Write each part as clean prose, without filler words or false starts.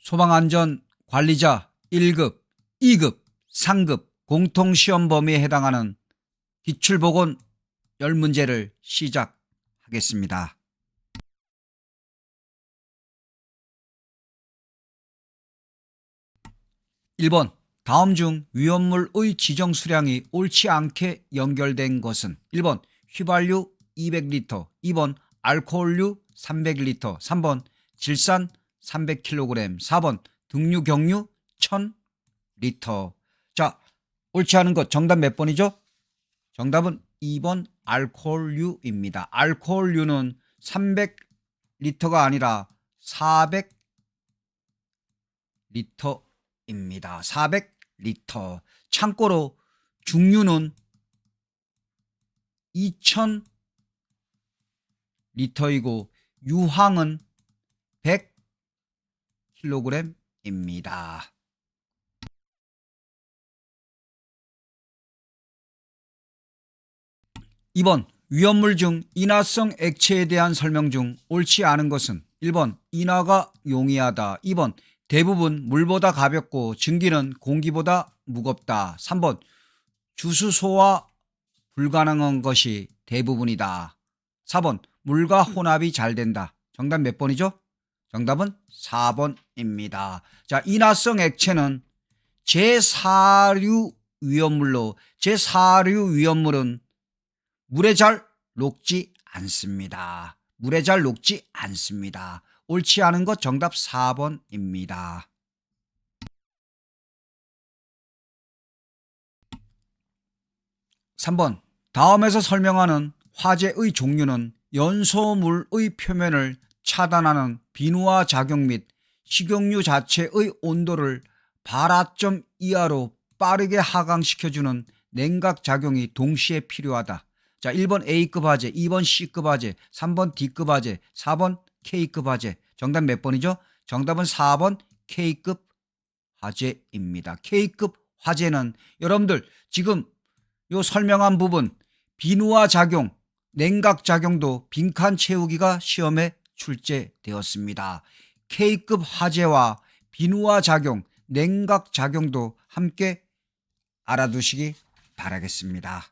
소방안전관리자 1급, 2급, 상급 공통시험 범위에 해당하는 기출보건 10문제를 시작하겠습니다. 1번 다음 중 위험물의 지정 수량이 옳지 않게 연결된 것은 1번 휘발유 200리터, 2번 알코올류 300리터, 3번 질산 300kg, 4번 등유 경유 1000리터. 자, 옳지 않은 것 정답 몇 번이죠? 정답은 2번 알코올류입니다. 알코올류는 300리터가 아니라 400리터입니다. 400리터. 참고로 중류는 2000리터이고 유황은 100kg입니다. 2번 위험물 중 인화성 액체에 대한 설명 중 옳지 않은 것은 1번 인화가 용이하다, 2번 대부분 물보다 가볍고 증기는 공기보다 무겁다, 3번 주수 소화 불가능한 것이 대부분이다, 4번 물과 혼합이 잘 된다. 정답 몇 번이죠? 정답은 4번입니다. 자, 인화성 액체는 제4류 위험물로 제4류 위험물은 물에 잘 녹지 않습니다. 물에 잘 녹지 않습니다. 옳지 않은 것 정답 4번입니다. 3번 다음에서 설명하는 화재의 종류는 연소물의 표면을 차단하는 비누화 작용 및 식용유 자체의 온도를 발화점 이하로 빠르게 하강시켜주는 냉각 작용이 동시에 필요하다. 자, 1번 A급 화재, 2번 C급 화재, 3번 D급 화재, 4번 K급 화재. 정답 몇 번이죠? 정답은 4번 K급 화재입니다. K급 화재는 여러분들 지금 요 설명한 부분 비누화 작용, 냉각 작용도 빈칸 채우기가 시험에 출제되었습니다. K급 화재와 비누화 작용, 냉각 작용도 함께 알아두시기 바라겠습니다.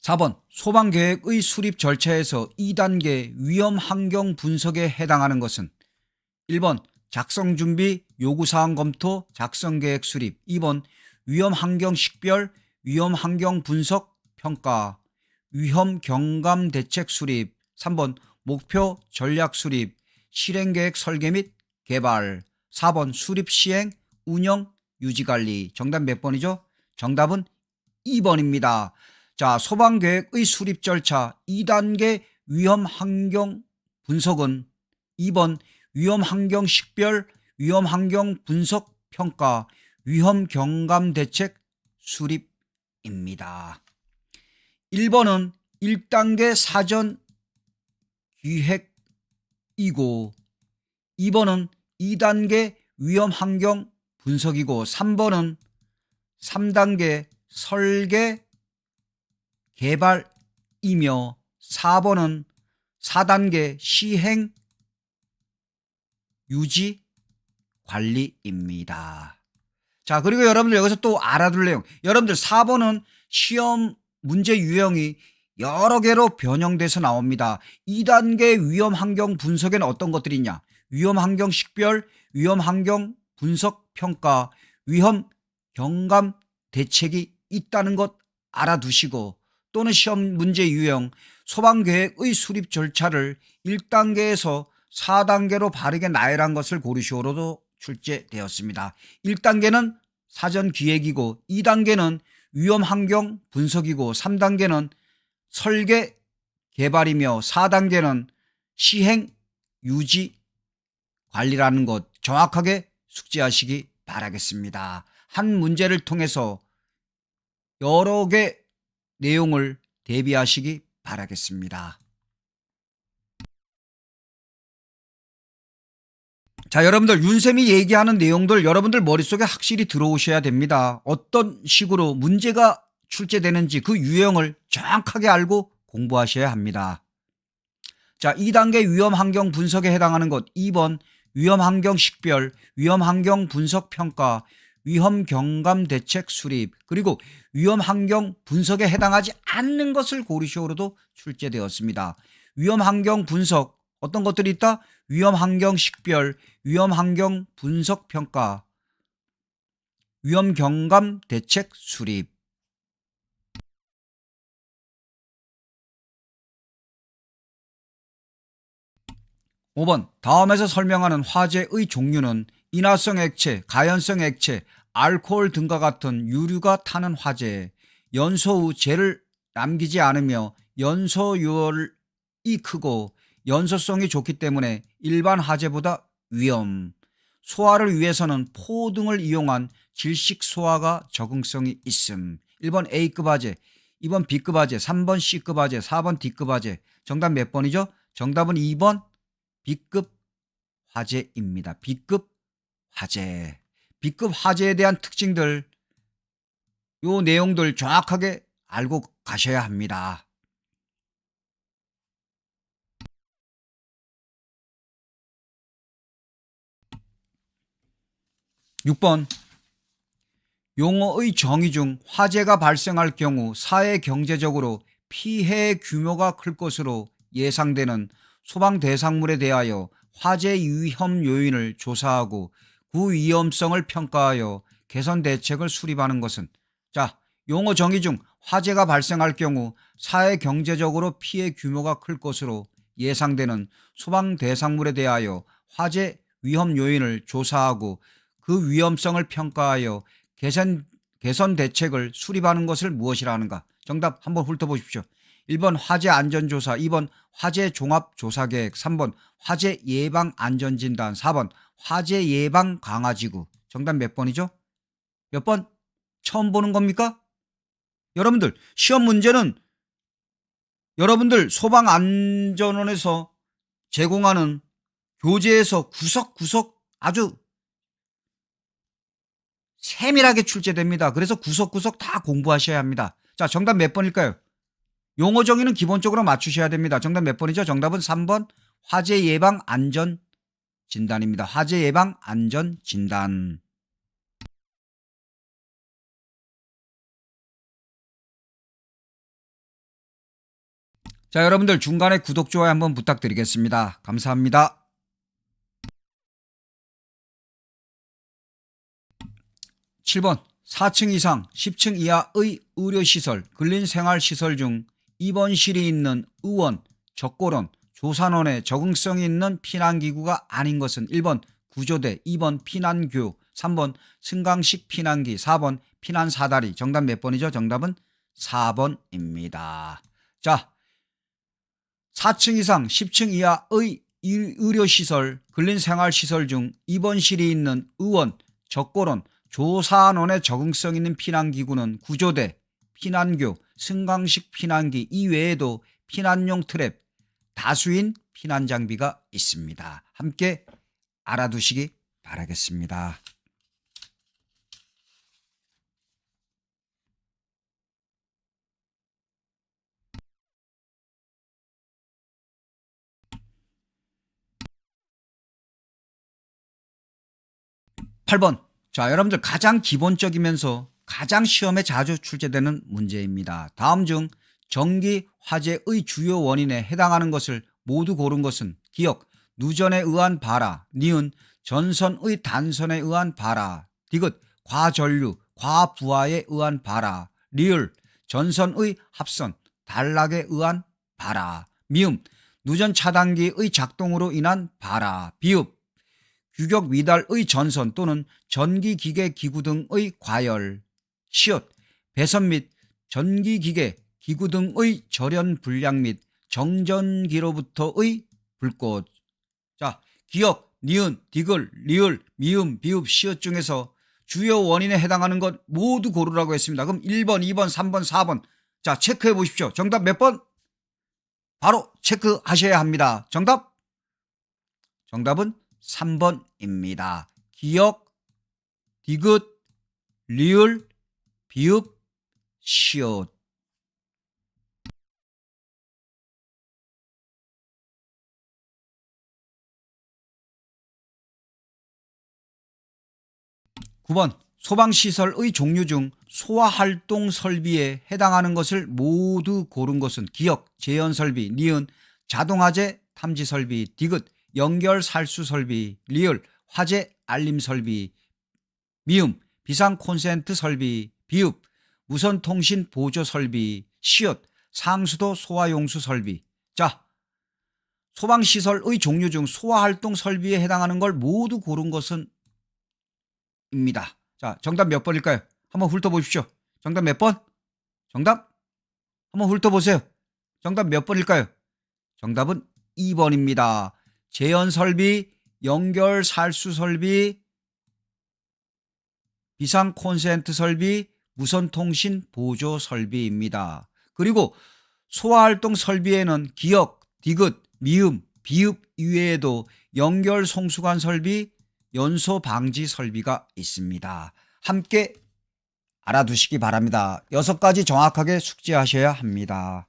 4번 소방계획의 수립 절차에서 2단계 위험환경 분석에 해당하는 것은 1번 작성준비 요구사항 검토 작성계획 수립, 2번 위험환경 식별 위험환경 분석 평가 위험경감 대책 수립, 3번 목표 전략 수립 실행계획 설계 및 개발, 4번 수립 시행 운영 유지관리. 정답 몇 번이죠? 정답은 2번입니다. 자, 소방계획의 수립 절차 2단계 위험환경 분석은 2번 위험환경 식별 위험환경 분석 평가 위험경감 대책 수립입니다. 1번은 1단계 사전 기획이고 2번은 2단계 위험환경 분석이고 3번은 3단계 설계 개발이며 4번은 4단계 시행 유지 관리입니다. 자, 그리고 여러분들 여기서 또 알아둘 내용, 여러분들 4번은 시험 문제 유형이 여러 개로 변형돼서 나옵니다. 2단계 위험환경 분석에는 어떤 것들이 있냐? 위험환경 식별, 위험환경 분석 평가, 위험 경감 대책이 있다는 것 알아두시고, 또는 시험 문제 유형 소방계획의 수립 절차를 1단계에서 4단계로 바르게 나열한 것을 고르시오로도 출제되었습니다. 1단계는 사전 기획이고 2단계는 위험환경 분석이고 3단계는 설계 개발이며 4단계는 시행 유지 관리라는 것 정확하게 숙지하시기 바라겠습니다. 한 문제를 통해서 여러 개 내용을 대비하시기 바라겠습니다. 자, 여러분들 윤쌤이 얘기하는 내용들 여러분들 머릿속에 확실히 들어오셔야 됩니다. 어떤 식으로 문제가 출제되는지 그 유형을 정확하게 알고 공부하셔야 합니다. 자, 2단계 위험환경 분석에 해당하는 것 2번 위험환경 식별, 위험환경 분석평가, 위험경감대책 수립, 그리고 위험환경 분석에 해당하지 않는 것을 고르시오로도 출제되었습니다. 위험환경 분석 어떤 것들이 있다? 위험환경 식별, 위험환경 분석평가, 위험경감대책 수립. 5번 다음에서 설명하는 화재의 종류는 인화성 액체, 가연성 액체, 알코올 등과 같은 유류가 타는 화재, 연소 후 재를 남기지 않으며 연소율이 크고 연소성이 좋기 때문에 일반 화재보다 위험, 소화를 위해서는 포 등을 이용한 질식 소화가 적응성이 있음. 1번 A급 화재, 2번 B급 화재, 3번 C급 화재, 4번 D급 화재. 정답 몇 번이죠? 정답은 2번 B급 화재입니다. B급 화재. B급 화재에 대한 특징들, 요 내용들 정확하게 알고 가셔야 합니다. 6번 용어의 정의 중 화재가 발생할 경우 사회 경제적으로 피해 규모가 클 것으로 예상되는 소방 대상물에 대하여 화재 위험 요인을 조사하고 그 위험성을 평가하여 개선 대책을 수립하는 것은, 자, 용어 정의 중 화재가 발생할 경우 사회 경제적으로 피해 규모가 클 것으로 예상되는 소방 대상물에 대하여 화재 위험 요인을 조사하고 그 위험성을 평가하여 개선 대책을 수립하는 것을 무엇이라 하는가? 정답 한번 훑어보십시오. 1번 화재 안전조사, 2번 화재 종합조사계획, 3번 화재 예방 안전진단, 4번 화재 예방 강화지구. 정답 몇 번이죠? 몇 번? 처음 보는 겁니까? 여러분들 시험 문제는 여러분들 소방안전원에서 제공하는 교재에서 구석구석 아주 세밀하게 출제됩니다. 그래서 구석구석 다 공부하셔야 합니다. 자, 정답 몇 번일까요? 용어 정의는 기본적으로 맞추셔야 됩니다. 정답 몇 번이죠? 정답은 3번 화재 예방 안전 진단입니다. 화재 예방 안전 진단. 자, 여러분들 중간에 구독, 좋아요 한번 부탁드리겠습니다. 감사합니다. 7번 4층 이상 10층 이하의 의료시설, 근린생활시설 중 입원실이 있는 의원, 적고론, 조산원에 적응성이 있는 피난기구가 아닌 것은 1번 구조대, 2번 피난교, 3번 승강식 피난기, 4번 피난사다리. 정답 몇 번이죠? 정답은 4번입니다. 자, 4층 이상 10층 이하의 의료시설, 근린생활시설 중 입원실이 있는 의원, 적고론, 조산원에 적응성 있는 피난기구는 구조대, 피난교, 승강식 피난기 이외에도 피난용 트랩, 다수인 피난장비가 있습니다. 함께 알아두시기 바라겠습니다. (8번) 자, 여러분들 가장 기본적이면서 가장 시험에 자주 출제되는 문제입니다. 다음 중 전기 화재의 주요 원인에 해당하는 것을 모두 고른 것은 기억, 누전에 의한 발화, 니은, 전선의 단선에 의한 발화, 디귿, 과전류, 과부하에 의한 발화, 리을, 전선의 합선, 단락에 의한 발화, 미음, 누전 차단기의 작동으로 인한 발화, 비읍, 규격 위달의 전선 또는 전기기계 기구 등의 과열, 시옷, 배선 및 전기기계 기구 등의 절연 불량 및 정전기로부터의 불꽃. 자, 기억, 니은, 디귿, 리을, 미음, 비읍, 시옷 중에서 주요 원인에 해당하는 것 모두 고르라고 했습니다. 그럼 1번, 2번, 3번, 4번. 자, 체크해 보십시오. 정답 몇 번? 바로 체크하셔야 합니다. 정답은 3번입니다. 기억, 디귿, 리을, 비읍, 시옷. 9번 소방시설의 종류 중 소화활동 설비에 해당하는 것을 모두 고른 것은 기역, 재현설비, 니은, 자동화재 탐지설비, 디귿, 연결살수설비, 리을, 화재 알림설비, 미음, 비상콘센트 설비, 비읍, 무선통신 보조설비, 시옷, 상수도 소화용수 설비. 자, 소방시설의 종류 중 소화활동 설비에 해당하는 걸 모두 고른 것은 입니다. 자, 정답 몇 번일까요? 한번 훑어보십시오. 정답 몇 번? 정답? 한번 훑어보세요. 정답 몇 번일까요? 정답은 2번입니다. 재현설비, 연결살수설비, 비상콘센트 설비, 무선통신 보조설비입니다. 그리고 소화활동 설비에는 기역, 디귿, 미음, 비읍 이외에도 연결송수관 설비, 연소방지 설비가 있습니다. 함께 알아두시기 바랍니다. 6가지 정확하게 숙지하셔야 합니다.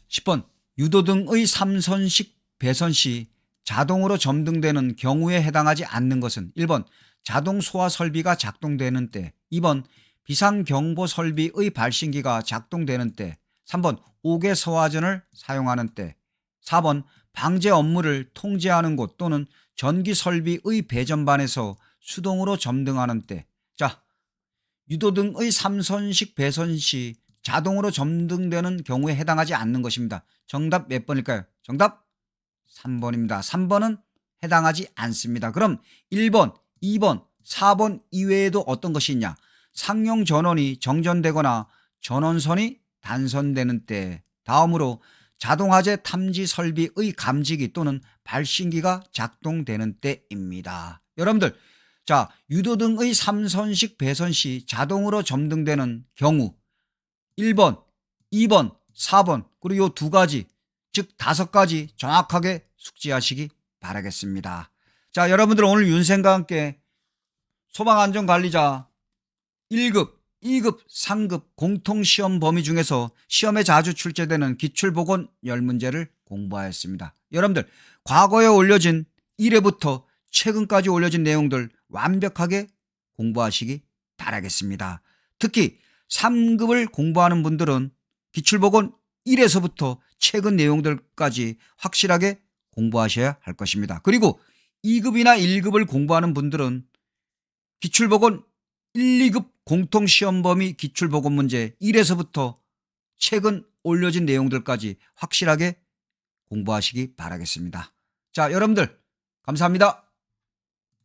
(10번) 유도등의 3선식 배선 시 자동으로 점등되는 경우에 해당하지 않는 것은 1번 자동 소화 설비가 작동되는 때, 2번 비상경보 설비의 발신기가 작동되는 때, 3번 옥외 소화전을 사용하는 때, 4번 방제 업무를 통제하는 곳 또는 전기 설비의 배전반에서 수동으로 점등하는 때. 자, 유도등의 3선식 배선 시 자동으로 점등되는 경우에 해당하지 않는 것입니다. 정답 몇 번일까요? 정답 3번입니다. 3번은 해당하지 않습니다. 그럼 1번, 2번, 4번 이외에도 어떤 것이 있냐? 상용 전원이 정전되거나 전원선이 단선되는 때, 다음으로 자동화재 탐지 설비의 감지기 또는 발신기가 작동되는 때입니다. 여러분들, 자, 유도등의 3선식 배선 시 자동으로 점등되는 경우 1번, 2번, 4번 그리고 이 2가지, 즉 5가지 정확하게 숙지하시기 바라겠습니다. 자, 여러분들 오늘 윤생과 함께 소방안전관리자 1급, 2급, 3급 공통시험 범위 중에서 시험에 자주 출제되는 기출보건 10문제를 공부하였습니다. 여러분들 과거에 올려진 1회부터 최근까지 올려진 내용들 완벽하게 공부하시기 바라겠습니다. 특히 3급을 공부하는 분들은 기출보건 1에서부터 최근 내용들까지 확실하게 공부하셔야 할 것입니다. 그리고 2급이나 1급을 공부하는 분들은 기출보건 1, 2급 공통시험 범위 기출보건 문제 1에서부터 최근 올려진 내용들까지 확실하게 공부하시기 바라겠습니다. 자, 여러분들 감사합니다.